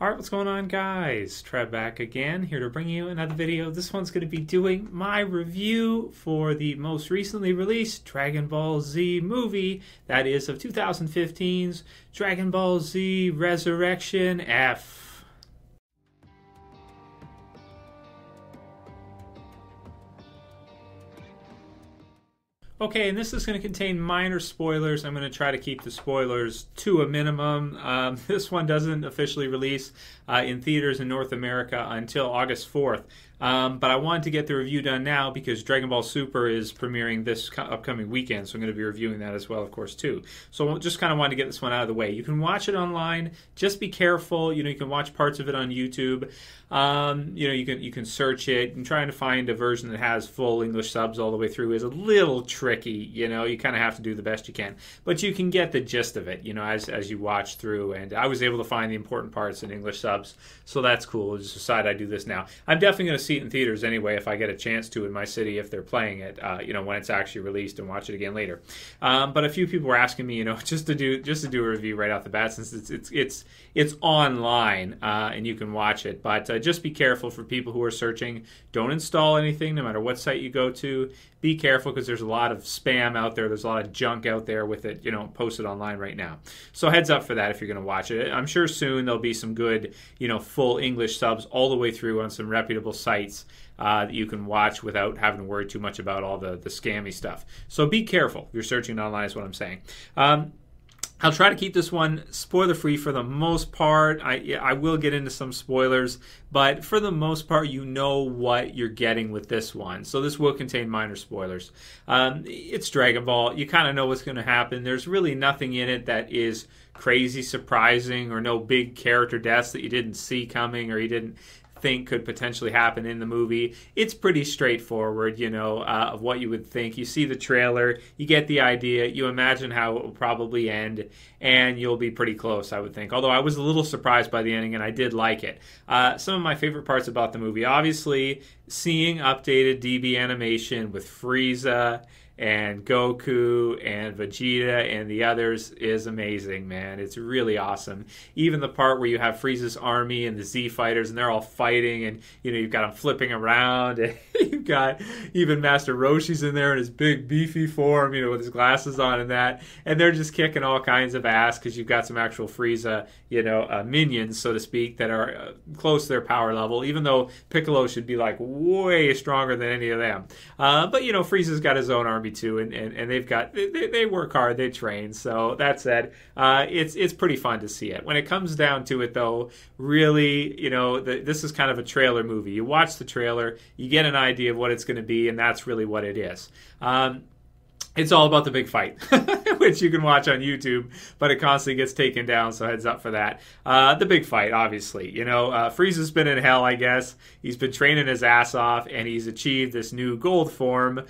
Alright, what's going on, guys? Trev back again, here to bring you another video. This one's going to be doing my review for the most recently released Dragon Ball Z movie, that is of 2015's Dragon Ball Z Resurrection F. Okay, and this is going to contain minor spoilers. I'm going to try to keep the spoilers to a minimum. This one doesn't officially release in theaters in North America until August 4th. But I wanted to get the review done now because Dragon Ball Super is premiering this upcoming weekend, so I'm going to be reviewing that as well, of course, too. So I just kind of wanted to get this one out of the way. You can watch it online. Just be careful. You can watch parts of it on YouTube. You can search it. And trying to find a version that has full English subs all the way through is a little tricky. You kind of have to do the best you can. But you can get the gist of it, as you watch through. And I was able to find the important parts in English subs, so that's cool. I just decided I'd do this now. I'm definitely going to see it in theaters anyway if I get a chance to in my city if they're playing it, when it's actually released, and watch it again later. But a few people were asking me, just to do a review right off the bat, since it's online and you can watch it. But just be careful for people who are searching. Don't install anything, no matter what site you go to. Be careful because there's a lot of spam out there. There's a lot of junk out there with it, posted online right now. So heads up for that if you're going to watch it. I'm sure soon there'll be some good, full English subs all the way through on some reputable sites that you can watch without having to worry too much about all the scammy stuff. So be careful if you're searching online is what I'm saying. I'll try to keep this one spoiler-free for the most part. I will get into some spoilers, but for the most part, you know what you're getting with this one. So this will contain minor spoilers. It's Dragon Ball. You kind of know what's going to happen. There's really nothing in it that is crazy surprising, or no big character deaths that you didn't see coming or you didn't think could potentially happen in the movie. It's pretty straightforward, of what you would think. You see the trailer, you get the idea, you imagine how it will probably end, and you'll be pretty close, I would think. Although I was a little surprised by the ending, and I did like it. Some of my favorite parts about the movie, obviously, seeing updated DB animation with Freeza and Goku and Vegeta and the others is amazing, man. It's really awesome. Even the part where you have Frieza's army and the Z fighters, and they're all fighting, and you've got them flipping around, and you've got even Master Roshi's in there in his big beefy form, with his glasses on and that, and they're just kicking all kinds of ass because you've got some actual Frieza, minions, so to speak, that are close to their power level, even though Piccolo should be like way stronger than any of them. But Frieza's got his own army too, and they work hard, they train. So that said, it's pretty fun to see it. When it comes down to it, though, really, this is kind of a trailer movie. You watch the trailer, you get an idea of what it's going to be, and that's really what it is. It's all about the big fight, which you can watch on YouTube, but it constantly gets taken down, so heads up for that. The big fight, obviously. Frieza's been in hell, I guess. He's been training his ass off, and he's achieved this new gold form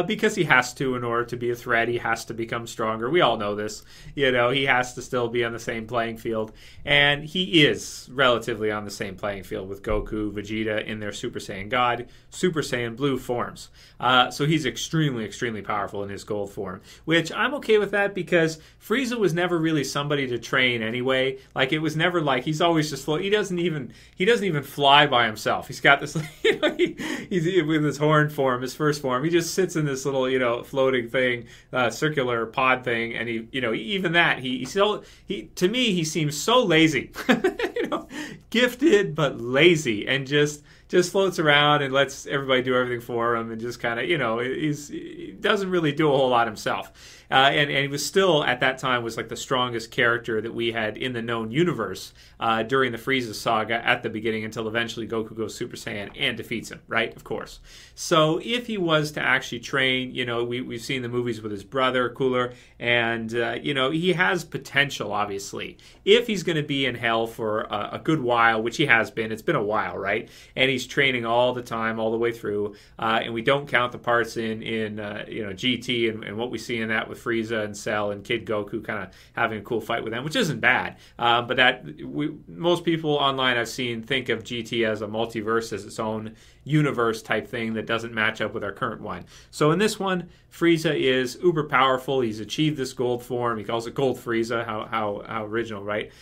because he has to in order to be a threat. He has to become stronger. We all know this. He has to still be on the same playing field, and he is relatively on the same playing field with Goku, Vegeta in their Super Saiyan God, Super Saiyan Blue forms. So he's extremely, extremely powerful in his gold form, which I'm okay with that because Frieza was never really somebody to train anyway. Like, it was never like he's always just float. He doesn't even fly by himself. He's got this, he's with his horn form, his first form. He just sits in this little, floating thing, circular pod thing, and even that to me he seems so lazy, gifted but lazy, and just floats around and lets everybody do everything for him, and just kind of, he doesn't really do a whole lot himself. And he was still, at that time, was like the strongest character that we had in the known universe during the Frieza saga at the beginning, until eventually Goku goes Super Saiyan and defeats him, right? Of course. So if he was to actually train, we've seen the movies with his brother, Cooler, and, he has potential, obviously. If he's going to be in hell for a good while, which he has been, it's been a while, right? And he's training all the time, all the way through, and we don't count the parts in GT and what we see in that with Frieza and Cell and Kid Goku kind of having a cool fight with them, which isn't bad. But most people online I've seen think of GT as a multiverse, as its own universe type thing that doesn't match up with our current one. So in this one, Frieza is uber powerful. He's achieved this gold form. He calls it Gold Frieza. How original, right?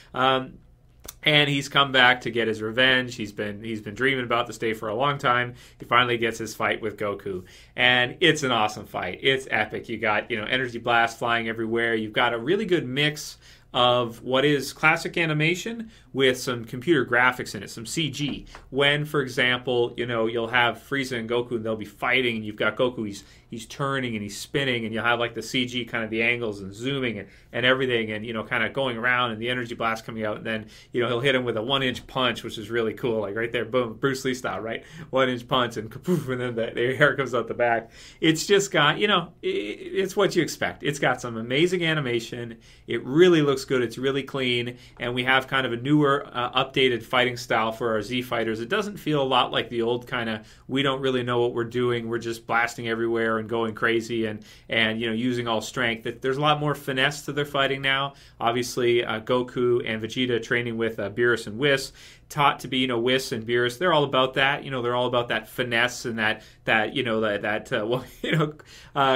And he's come back to get his revenge. He's been dreaming about this day for a long time. He finally gets his fight with Goku, and it's an awesome fight. It's epic. You got energy blast flying everywhere. You've got a really good mix of what is classic animation with some computer graphics in it, some CG. When, for example, you'll have Frieza and Goku, and they'll be fighting, and you've got Goku, he's turning and he's spinning, and you'll have like the CG kind of the angles and zooming and everything, and kind of going around, and the energy blast coming out, and then he'll hit him with a 1-inch punch, which is really cool, like right there, boom, Bruce Lee style, right? 1-inch punch, and kapoof, and then the hair comes out the back. It's just got, it's what you expect. It's got some amazing animation. It really looks good. It's really clean, and we have kind of a newer, updated fighting style for our Z fighters. It doesn't feel a lot like the old kind of, we don't really know what we're doing. We're just blasting everywhere and going crazy and using all strength. There's a lot more finesse to their fighting now. Obviously, Goku and Vegeta training with Beerus and Whis, taught to be, Whis and Beerus. They're all about that. They're all about that finesse and that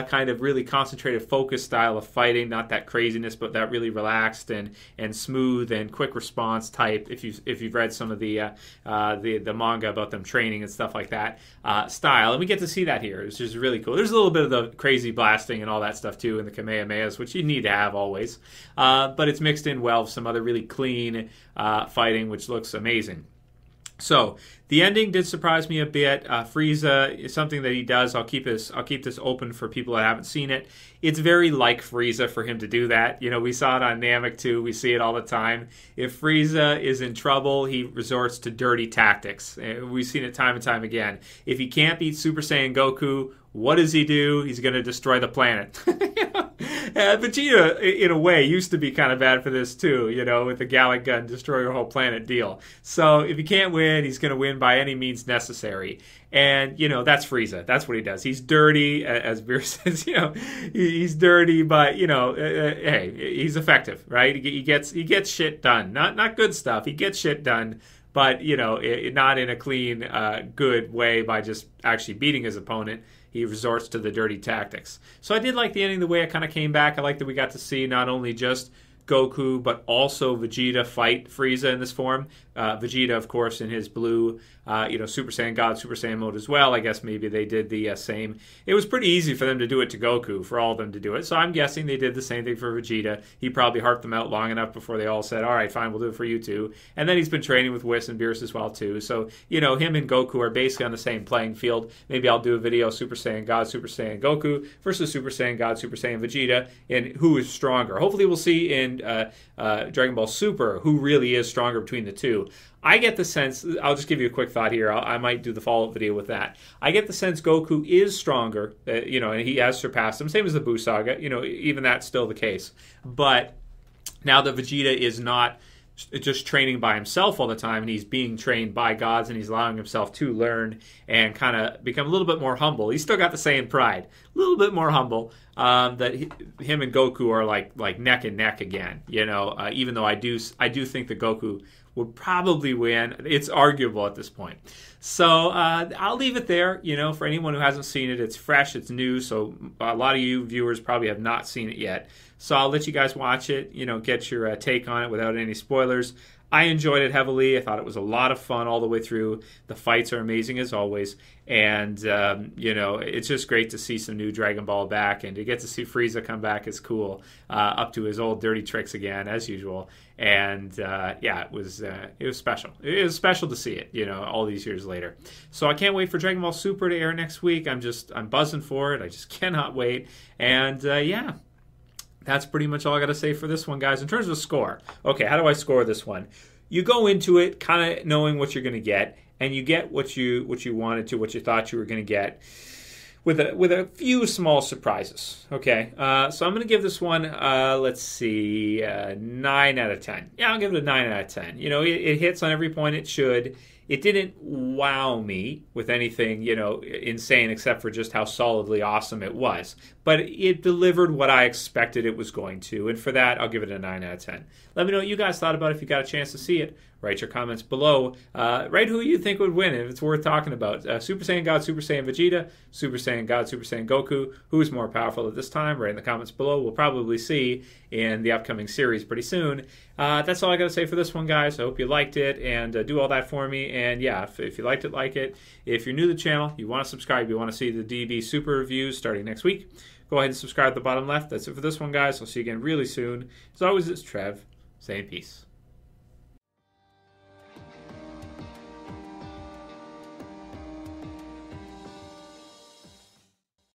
kind of really concentrated, focused style of fighting. Not that craziness, but that really relaxed and smooth and quick response type. If you've read some of the manga about them training and stuff like that style, and we get to see that here, which is really cool. There's a little bit of the crazy blasting and all that stuff too in the Kamehamehas, which you need to have always. But it's mixed in well with some other really clean fighting, which looks amazing. So the ending did surprise me a bit. Frieza is something that he does. I'll keep this open for people that haven't seen it. It's very like Frieza for him to do that. We saw it on Namek too. We see it all the time. If Frieza is in trouble, he resorts to dirty tactics. We've seen it time and time again. If he can't beat Super Saiyan Goku, what does he do? He's going to destroy the planet. Vegeta, in a way, used to be kind of bad for this too, with the Gallic Gun, destroy your whole planet deal. So if he can't win, he's going to win by any means necessary. And, that's Frieza. That's what he does. He's dirty, as Beerus says, he's dirty, but, hey, he's effective, right? He gets shit done. Not good stuff. He gets shit done, but, not in a clean, good way by just actually beating his opponent. He resorts to the dirty tactics. So I did like the ending, the way it kind of came back. I like that we got to see not only just Goku, but also Vegeta fight Frieza in this form. Vegeta, of course, in his blue, Super Saiyan God, Super Saiyan mode as well. I guess maybe they did the same. It was pretty easy for them to do it to Goku, for all of them to do it. So I'm guessing they did the same thing for Vegeta. He probably harped them out long enough before they all said, all right, fine, we'll do it for you too. And then he's been training with Whis and Beerus as well too. So, him and Goku are basically on the same playing field. Maybe I'll do a video, Super Saiyan God, Super Saiyan Goku versus Super Saiyan God, Super Saiyan Vegeta, and who is stronger. Hopefully we'll see in Dragon Ball Super who really is stronger between the two. I get the sense, I'll just give you a quick thought here, I might do the follow-up video with that. I get the sense Goku is stronger, and he has surpassed him, same as the Buu Saga, even that's still the case. But now that Vegeta is not just training by himself all the time, and he's being trained by gods, and he's allowing himself to learn and kind of become a little bit more humble. He's still got the same pride, a little bit more humble, that him and Goku are like neck and neck again, even though I do think that Goku would probably win. It's arguable at this point. So I'll leave it there. For anyone who hasn't seen it, it's fresh, it's new, so a lot of you viewers probably have not seen it yet. So I'll let you guys watch it, get your take on it without any spoilers. I enjoyed it heavily. I thought it was a lot of fun all the way through. The fights are amazing as always. And, it's just great to see some new Dragon Ball back. And to get to see Frieza come back is cool. Up to his old dirty tricks again, as usual. And, it was special. It was special to see it, all these years later. So I can't wait for Dragon Ball Super to air next week. I'm buzzing for it. I just cannot wait. And, that's pretty much all I got to say for this one, guys. In terms of score, okay, how do I score this one? You go into it kind of knowing what you're going to get, and you get what you wanted to, what you thought you were going to get, with a few small surprises. Okay, so I'm going to give this one, 9 out of 10. Yeah, I'll give it a 9 out of 10. It hits on every point it should. It didn't wow me with anything, insane, except for just how solidly awesome it was. But it delivered what I expected it was going to. And for that, I'll give it a 9 out of 10. Let me know what you guys thought about it if you got a chance to see it. Write your comments below. Write who you think would win, if it's worth talking about. Super Saiyan God, Super Saiyan Vegeta, Super Saiyan God, Super Saiyan Goku. Who is more powerful at this time? Write in the comments below. We'll probably see in the upcoming series pretty soon. That's all I got to say for this one, guys. I hope you liked it, and do all that for me. And yeah, if you liked it, like it. If you're new to the channel, you want to subscribe, you want to see the DB Super reviews starting next week, go ahead and subscribe at the bottom left. That's it for this one, guys. I'll see you again really soon. As always, it's Trev saying peace.